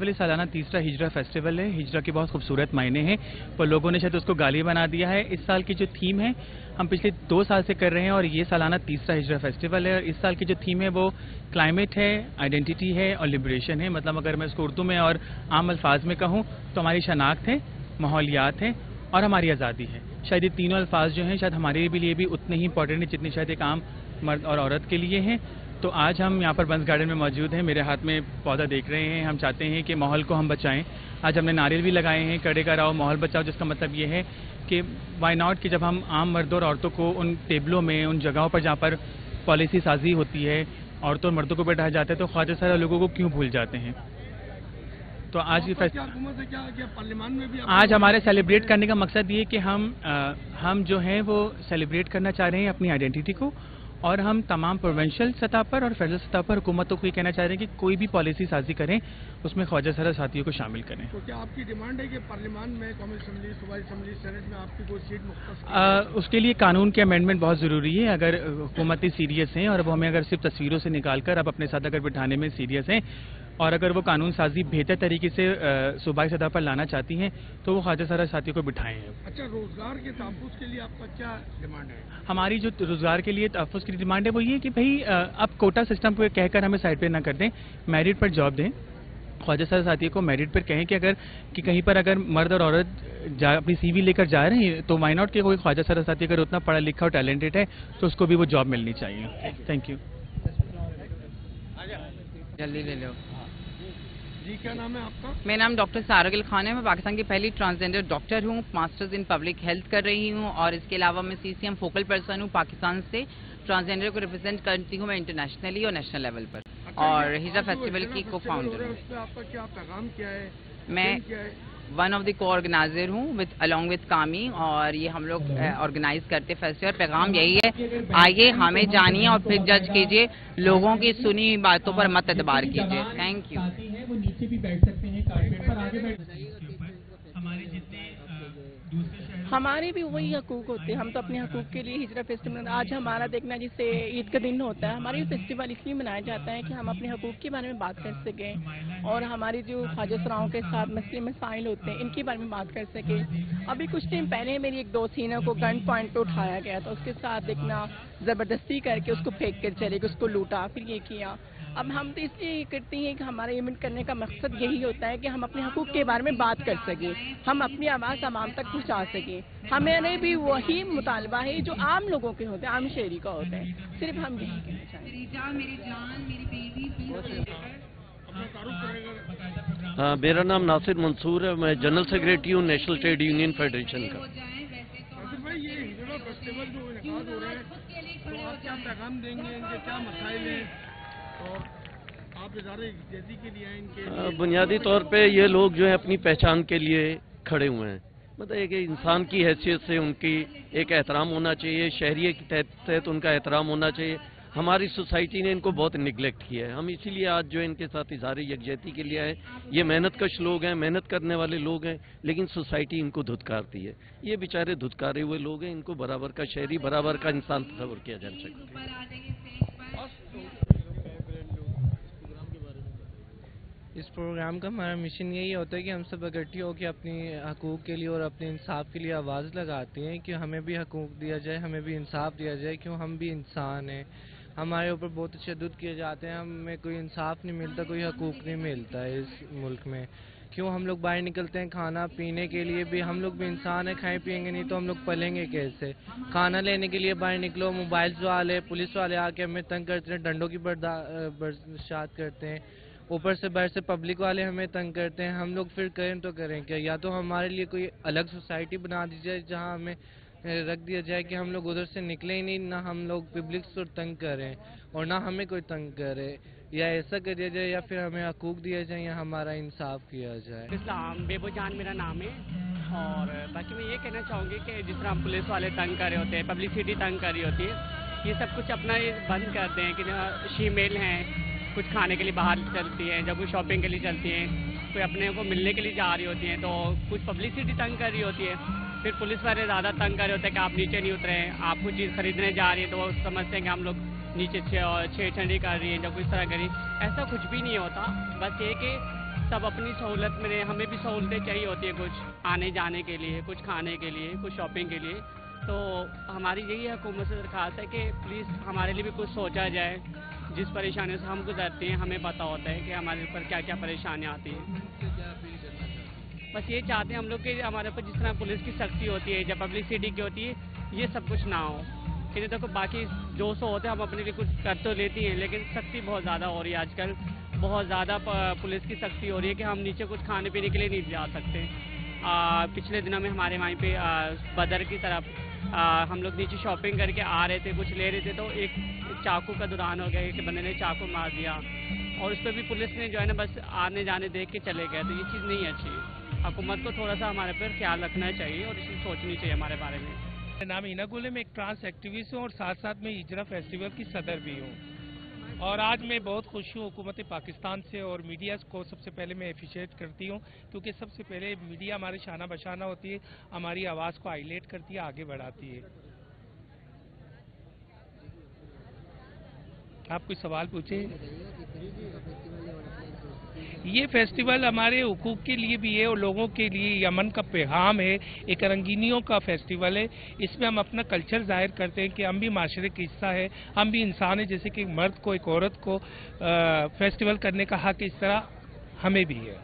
Festival सालाना तीसरा हिजरा festival है। हिजरा के बहुत खूबसूरत मायने हैं, पर लोगों ने शायद उसको गाली बना दिया है। इस साल की जो थीम है, हम पिछले 2 साल से कर रहे हैं और ये सालाना तीसरा हिजरा फेस्टिवल है। और इस साल की जो थीम है वो क्लाइमेट है, आइडेंटिटी है और लिबरेशन है। मतलब अगर मैं इसको उर्दू में और आम अल्फाज में कहूँ तो हमारी शनाख्त है, माहौलियात है और हमारी आज़ादी है। शायद ये तीनों अल्फाज जो हैं शायद हमारे लिए भी उतने ही इंपॉर्टेंट हैं जितनी शायद एक आम मर्द और औरत के लिए हैं। तो आज हम यहाँ पर बंस गार्डन में मौजूद हैं। मेरे हाथ में पौधा देख रहे हैं। हम चाहते हैं कि माहौल को हम बचाएं। आज हमने नारियल भी लगाए हैं, कड़े का राव माहौल बचाओ, जिसका मतलब ये है कि वाई नॉट कि जब हम आम मर्दों और औरतों को उन टेबलों में, उन जगहों पर जहाँ पर पॉलिसी साजी होती है, औरतों और मर्दों को बैठाया जाता है, तो ख्वाजा सारा लोगों को क्यों भूल जाते हैं। तो आज ये पार्लियामेंट में भी आज हमारे सेलिब्रेट करने का मकसद ये कि हम जो हैं वो सेलिब्रेट करना चाह रहे हैं अपनी आइडेंटिटी को, और हम तमाम प्रोविंशियल सतह पर और फेडरल सतह पर हुकूमतों को ये कहना चाह रहे हैं कि कोई भी पॉलिसी साजी करें उसमें ख्वाजा सारा साथियों को शामिल करें। तो क्या आपकी डिमांड है कि पार्लियामेंट में, कॉमन असेंबली, सूबाई असेंबली, सेनेट में आपकी कोई सीट मुख्तस? उसके लिए कानून के अमेंडमेंट बहुत ज़रूरी है। अगर हुकूमतें सीरियस हैं और वो हमें अगर सिर्फ तस्वीरों से निकाल कर अब अपने साथ अगर बिठाने में सीरियस हैं, और अगर वो कानून साजी बेहतर तरीके से सूबाई सतह पर लाना चाहती हैं तो वो ख्वाजा सारा साथियों को बिठाएं। अच्छा, रोजगार के तहफ़्फ़ुज़ के लिए आपका क्या डिमांड है? हमारी जो रोजगार के लिए तहफ़्फ़ुज़ की डिमांड है वो ये कि भाई अब कोटा सिस्टम को कहकर हमें साइड पे ना कर दें, मेरिट पर जॉब दें। ख्वाजा सारा साथियों को मेरिट पर कहें कि अगर कि कहीं पर अगर मर्द और औरत अपनी CV लेकर जा रहे हैं तो वाई नॉट कि कोई ख्वाजा सारा साथी अगर उतना पढ़ा लिखा और टैलेंटेड है तो उसको भी वो जॉब मिलनी चाहिए। Thank you. जल्दी ले लो जी। क्या नाम है आपका? मेरा नाम डॉक्टर सारगिल खान है। मैं पाकिस्तान की पहली ट्रांसजेंडर डॉक्टर हूँ। मास्टर्स इन पब्लिक हेल्थ कर रही हूँ और इसके अलावा मैं CCM फोकल पर्सन हूँ। पाकिस्तान से ट्रांसजेंडर को रिप्रेजेंट करती हूँ मैं इंटरनेशनली और नेशनल लेवल पर। अच्छा, और हिजरा फेस्टिवल की को फाउंडर हूँ। आपका क्या पैगाम क्या है? मैं वन ऑफ द को ऑर्गेनाइजर हूँ अलॉन्ग विद कामी, और ये हम लोग ऑर्गेनाइज करते फेस्टिवल। पैगाम यही है, आइए हमें जानिए और फिर जज कीजिए, लोगों की सुनी हुई बातों पर मत एतबार कीजिए। Thank you. वो नीचे भी बैठ सकते हैं, कारपेट पर आगे बैठ सकते हैं। हमारे जितने दूसरे हमारे भी वही हकूक होते हैं। हम तो अपने हकूक के लिए हिजरा फेस्टिवल, आज हमारा देखना जिससे ईद का दिन होता है, हमारा ये फेस्टिवल इसलिए मनाया जाता है कि हम अपने हकूक के बारे में बात कर सकें और हमारी जो ख्वाजा सराओं के साथ मसले मसाइल होते हैं इनके बारे में बात कर सकें। अभी कुछ टाइम पहले मेरी एक दोस्त थी ना को गन पॉइंट पे उठाया गया था, उसके साथ देखना ज़बरदस्ती करके उसको फेंक कर चले गए, उसको लूटा, फिर ये किया। अब हम तो इसलिए ये करते हैं कि हमारा इवेंट करने का मकसद यही होता है कि हम अपने हकूक के बारे में बात कर सकें, हम अपनी आवाज़ आवाम तक पहुंचा सकें। हमारे भी वही मुतालबा है जो आम लोगों के होते हैं, आम शहरी का होता है। सिर्फ हम यही कहना चाहेंगे। हाँ, मेरा नाम नासिर मंसूर है। मैं जनरल सेक्रेटरी हूँ नेशनल ट्रेड यूनियन फेडरेशन का। ये हिजरा फेस्टिवल जो इनेकाद हो रहा है, तो आप क्या पैगाम देंगे, इनके क्या मसाइल हैं और आप इदारे जैसी के लिए इनके? बुनियादी तौर पे ये लोग जो है अपनी पहचान के लिए खड़े हुए हैं। मतलब एक इंसान की हैसियत से उनकी एक एहतराम होना चाहिए, शहरियत के तहत उनका एहतराम होना चाहिए। हमारी सोसाइटी ने इनको बहुत निगलेक्ट किया है। हम इसीलिए आज जो इनके साथ इज़हार यकजहती के लिए आए। ये मेहनतकश लोग हैं, मेहनत करने वाले लोग हैं, लेकिन सोसाइटी इनको धुतकारती है। ये बेचारे धुतकारे हुए लोग हैं, इनको बराबर का शहरी, बराबर का इंसान तस्वर किया जा सकता है। इस प्रोग्राम का हमारा मिशन यही होता है कि हम सब इकट्ठे होकर अपनी हकूक़ के लिए और अपने इंसाफ के लिए आवाज़ लगाते हैं कि हमें भी हकूक़ दिया जाए, हमें भी इंसाफ दिया जाए, क्यों हम भी इंसान हैं। हमारे ऊपर बहुत तशद्दुद किए जाते हैं, हमें कोई इंसाफ नहीं मिलता, कोई हकूक़ नहीं मिलता है इस मुल्क में। क्यों हम लोग बाहर निकलते हैं खाना पीने के लिए भी, हम लोग भी इंसान हैं, खाएं पिएंगे नहीं तो हम लोग पलेंगे कैसे। खाना लेने के लिए बाहर निकलो, मोबाइल वाले पुलिस वाले आके हमें तंग करते हैं, डंडों की बर्दाश्त करते हैं, ऊपर से बाहर से पब्लिक वाले हमें तंग करते हैं। हम लोग फिर करें तो करें क्या? या तो हमारे लिए कोई अलग सोसाइटी बना दी जाए जहाँ हमें रख दिया जाए कि हम लोग उधर से निकले ही नहीं, ना हम लोग पब्लिक को तंग करें और ना हमें कोई तंग करे, या ऐसा कर दिया जाए या फिर हमें हकूक़ दिया जाए या हमारा इंसाफ किया जाए। इस्लाम बेबोजान मेरा नाम है। और बाकी मैं ये कहना चाहूँगी कि जिस तरह पुलिस वाले तंग कर रहे होते हैं, पब्लिसिटी तंग कर रही होती है, ये सब कुछ अपना ये बंद कर दें कि फीमेल हैं, कुछ खाने के लिए बाहर चलती हैं, जब कोई शॉपिंग के लिए चलती हैं, कोई अपने को मिलने के लिए जा रही होती हैं, तो कुछ पब्लिसिटी तंग कर रही होती है। फिर पुलिस वाले ज़्यादा तंग कर रहे होते हैं कि आप नीचे नहीं उतरे हैं, आप कुछ चीज़ खरीदने जा रही है तो वो समझते हैं कि हम लोग नीचे छेड़छाड़ी कर रही है, जब कुछ तरह करी। ऐसा कुछ भी नहीं होता। बस ये कि सब अपनी सहूलत में रहे, हमें भी सहूलतें चाहिए होती है कुछ आने जाने के लिए, कुछ खाने के लिए, कुछ शॉपिंग के लिए। तो हमारी यही हुकूमत से दरख्वास्त है कि प्लीज़ हमारे लिए भी कुछ सोचा जाए। जिस परेशानियों से हम गुजरते हैं हमें पता होता है कि हमारे ऊपर क्या क्या परेशानियाँ आती हैं। बस ये चाहते हैं हम लोग कि हमारे ऊपर जिस तरह पुलिस की सख्ती होती है, जब पब्लिसिटी की होती है, ये सब कुछ ना हो। कि देखो बाकी जो सो होते हैं हम अपने लिए कुछ कर तो लेती हैं, लेकिन सख्ती बहुत ज़्यादा हो रही है आजकल। बहुत ज़्यादा पुलिस की सख्ती हो रही है कि हम नीचे कुछ खाने पीने के लिए नहीं जा सकते। पिछले दिनों में हमारे वहीं पे बदर की तरफ हम लोग नीचे शॉपिंग करके आ रहे थे, कुछ ले रहे थे, तो एक चाकू का दौरान हो गया, एक बंदे ने चाकू मार दिया और उस पर भी पुलिस ने जो है ना बस आने जाने देख के चले गए। तो ये चीज़ नहीं अच्छी। हुकूमत को थोड़ा सा हमारे पर ख्याल रखना चाहिए और इसे सोचनी चाहिए हमारे बारे में। मेरा नाम हिना गुल है, मैं एक ट्रांस एक्टिविस्ट हूँ और साथ साथ में हिजरा फेस्टिवल की सदर भी हूँ। और आज मैं बहुत खुश हूँ हुकूमत पाकिस्तान से, और मीडिया को सबसे पहले मैं एप्रिशिएट करती हूँ, क्योंकि सबसे पहले मीडिया हमारे शाना बशाना होती है, हमारी आवाज़ को हाईलाइट करती है, आगे बढ़ाती है। आप कोई सवाल पूछे। ये फेस्टिवल हमारे हुकूक के लिए भी है और लोगों के लिए अमन का पैगाम है, एक रंगीनियों का फेस्टिवल है। इसमें हम अपना कल्चर जाहिर करते हैं कि हम भी माशरे का हिस्सा है, हम भी इंसान हैं। जैसे कि एक मर्द को एक औरत को फेस्टिवल करने का हक, इस तरह हमें भी है।